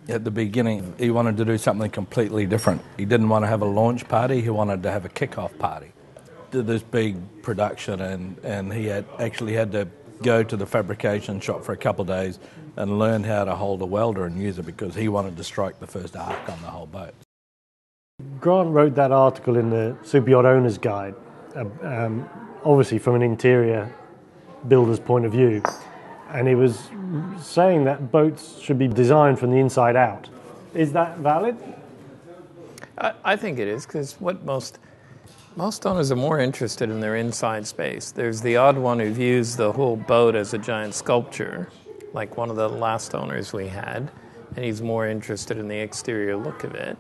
At the beginning, he wanted to do something completely different. He didn't want to have a launch party, he wanted to have a kick-off party. Did this big production, and he actually had to go to the fabrication shop for a couple of days and learn how to hold a welder and use it because he wanted to strike the first arc on the whole boat. Grant wrote that article in the Super Yacht Owner's Guide, obviously from an interior builder's point of view. And he was saying that boats should be designed from the inside out. Is that valid? I think it is, because what most owners are more interested in their inside space. There's the odd one who views the whole boat as a giant sculpture, like one of the last owners we had, and he's more interested in the exterior look of it.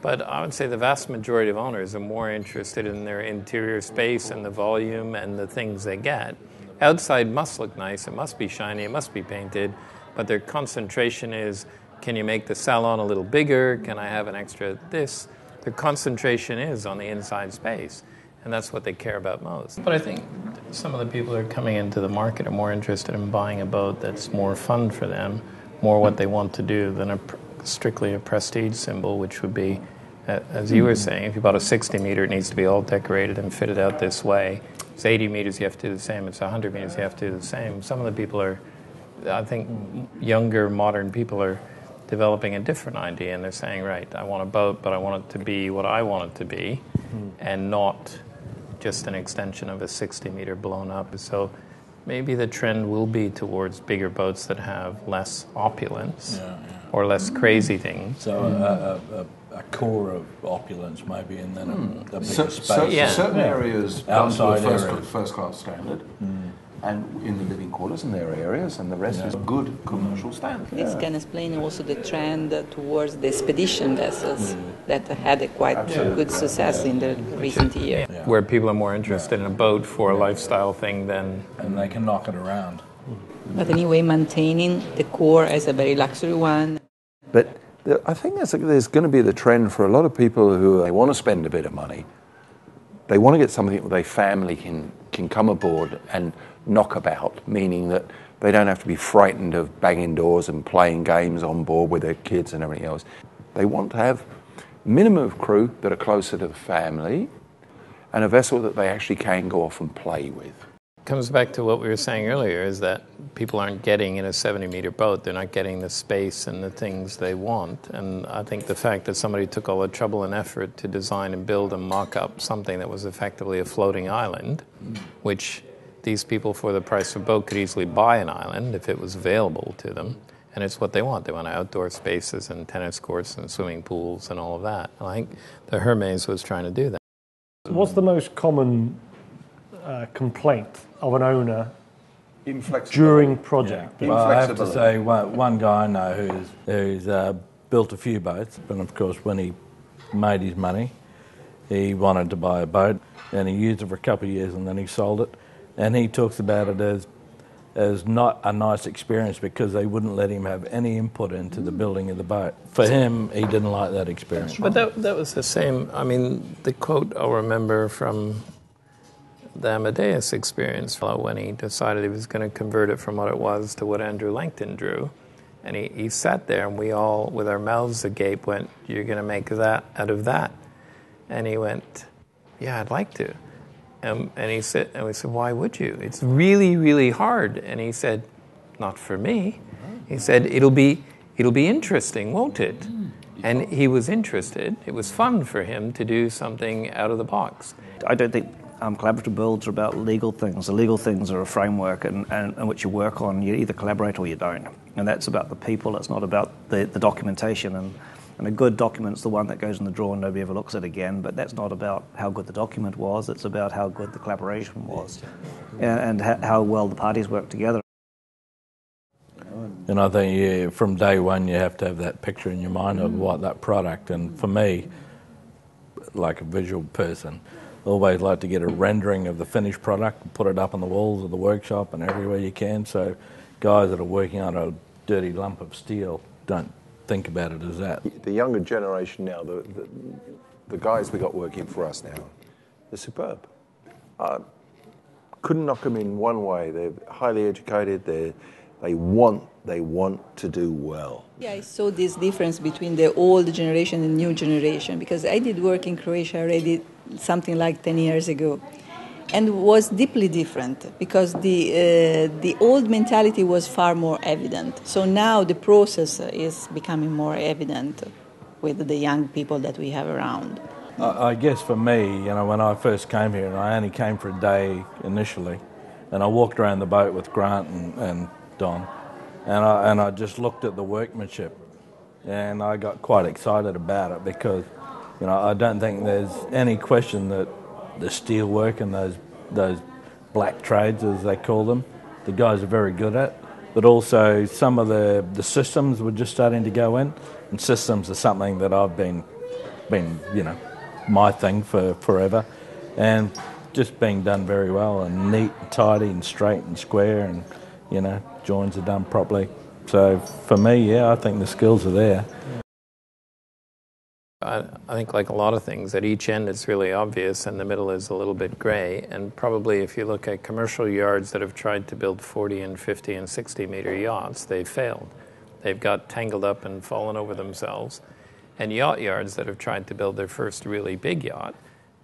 But I would say the vast majority of owners are more interested in their interior space and the volume and the things they get. Outside must look nice, it must be shiny, it must be painted, but their concentration is, can you make the salon a little bigger? Can I have an extra this? Their concentration is on the inside space, and that's what they care about most. But I think some of the people who are coming into the market are more interested in buying a boat that's more fun for them, more what they want to do than strictly a prestige symbol, which would be, as you were saying, if you bought a 60 meter, it needs to be all decorated and fitted out this way. It's 80 meters, you have to do the same. It's 100 meters, you have to do the same. Some of the people are, I think, younger, modern people are developing a different idea, and they're saying, right, I want a boat, but I want it to be what I want it to be, and not just an extension of a 60 meter blown up. So maybe the trend will be towards bigger boats that have less opulence or less crazy things. So a core of opulence maybe, and then a bigger space. Certain areas done to a first-class standard, and in the living quarters, and there are areas, and the rest is good commercial standard. This can explain also the trend towards the expedition vessels that had a quite good success in the recent years. Yeah. Where people are more interested in a boat for a lifestyle thing than... And they can knock it around. But anyway, maintaining the core as a very luxury one. But I think there's going to be the trend for a lot of people who they want to spend a bit of money. They want to get something that their family can come aboard and knock about, meaning that they don't have to be frightened of banging doors and playing games on board with their kids and everything else. They want to have minimum of crew that are closer to the family and a vessel that they actually can go off and play with. Comes back to what we were saying earlier, is that people aren't getting in a 70-meter boat. They're not getting the space and the things they want. And I think the fact that somebody took all the trouble and effort to design and build and mock up something that was effectively a floating island, which these people for the price of a boat could easily buy an island if it was available to them. And it's what they want. They want outdoor spaces and tennis courts and swimming pools and all of that. And I think the Hermes was trying to do that. What's the most common complaint of an owner during project? Well, I have to say, one guy I know who's built a few boats, and of course when he made his money, he wanted to buy a boat, and he used it for a couple of years, and then he sold it, and he talks about it as not a nice experience because they wouldn't let him have any input into the building of the boat. For him, he didn't like that experience. But that was the same, I mean, the quote I'll remember from the Amadeus experience when he decided he was going to convert it from what it was to what Andrew Langton drew. And he sat there, and we all, with our mouths agape, went, "You're going to make that out of that?" And he went, "Yeah, I'd like to." And we said, "Why would you? It's really, really hard." And he said, "Not for me." He said, it'll be interesting, won't it?" And he was interested. It was fun for him to do something out of the box. I don't think collaborative builds are about legal things. The legal things are a framework and which you work on. You either collaborate or you don't. And that's about the people. It's not about the documentation. And a good document's the one that goes in the drawer and nobody ever looks at it again. But that's not about how good the document was. It's about how good the collaboration was and how well the parties work together. And I think from day one you have to have that picture in your mind of what that product. And for me, like a visual person, always like to get a rendering of the finished product and put it up on the walls of the workshop and everywhere you can, so guys that are working on a dirty lump of steel don't think about it as that. The younger generation now, the guys we got working for us now, they're superb. Couldn't knock them in one way. They're highly educated, They want to do well. Yeah, I saw this difference between the old generation and new generation because I did work in Croatia already something like 10 years ago, and was deeply different because the old mentality was far more evident. So now the process is becoming more evident with the young people that we have around. I guess for me, when I first came here, and I only came for a day initially, and I walked around the boat with Grant and Don, and I just looked at the workmanship, and I got quite excited about it because, I don't think there's any question that the steel work and those black trades, as they call them, the guys are very good at. But also some of the systems were just starting to go in, and systems are something that I've been my thing for forever, and just being done very well and neat and tidy and straight and square, and joins are done properly. So for me, I think the skills are there. I think like a lot of things, at each end it's really obvious and the middle is a little bit gray, and probably if you look at commercial yards that have tried to build 40 and 50 and 60 meter yachts, they've failed. They've got tangled up and fallen over themselves. And yacht yards that have tried to build their first really big yacht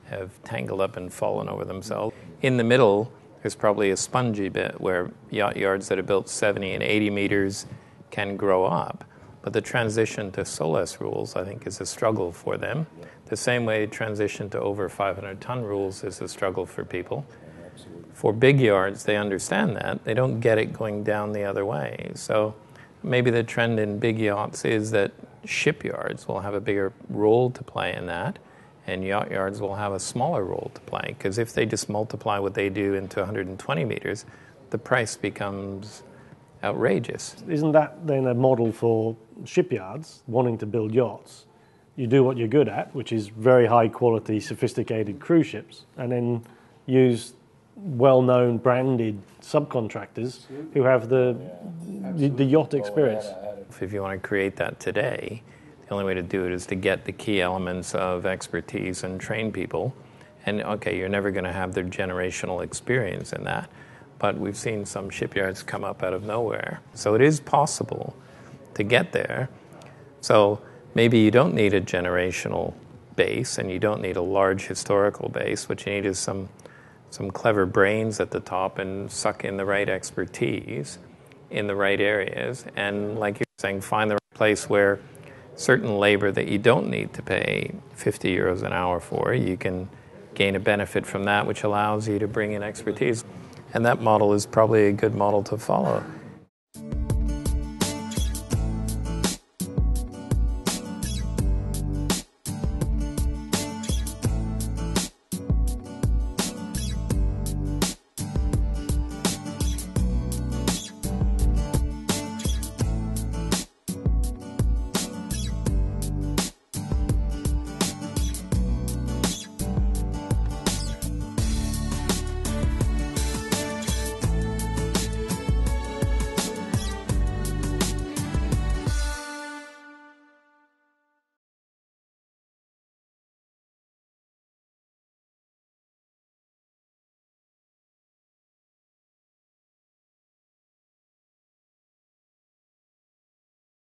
have tangled up and fallen over themselves. In the middle, there's probably a spongy bit where yacht yards that have built 70 and 80 meters can grow up. But the transition to SOLAS rules, I think, is a struggle for them. The same way transition to over 500-ton rules is a struggle for people. For big yards, they understand that. They don't get it going down the other way. So maybe the trend in big yachts is that shipyards will have a bigger role to play in that, and yacht yards will have a smaller role to play, because if they just multiply what they do into 120 meters, the price becomes outrageous. Isn't that then a model for shipyards wanting to build yachts? You do what you're good at, which is very high quality, sophisticated cruise ships, and then use well-known branded subcontractors who have the yacht experience. If you want to create that today, the only way to do it is to get the key elements of expertise and train people. And okay, you're never going to have their generational experience in that, but we've seen some shipyards come up out of nowhere. So it is possible to get there. So maybe you don't need a generational base and you don't need a large historical base. What you need is some clever brains at the top and suck in the right expertise in the right areas. And like you're saying, find the right place where certain labor that you don't need to pay 50 euros an hour for, you can gain a benefit from that, which allows you to bring in expertise. And that model is probably a good model to follow.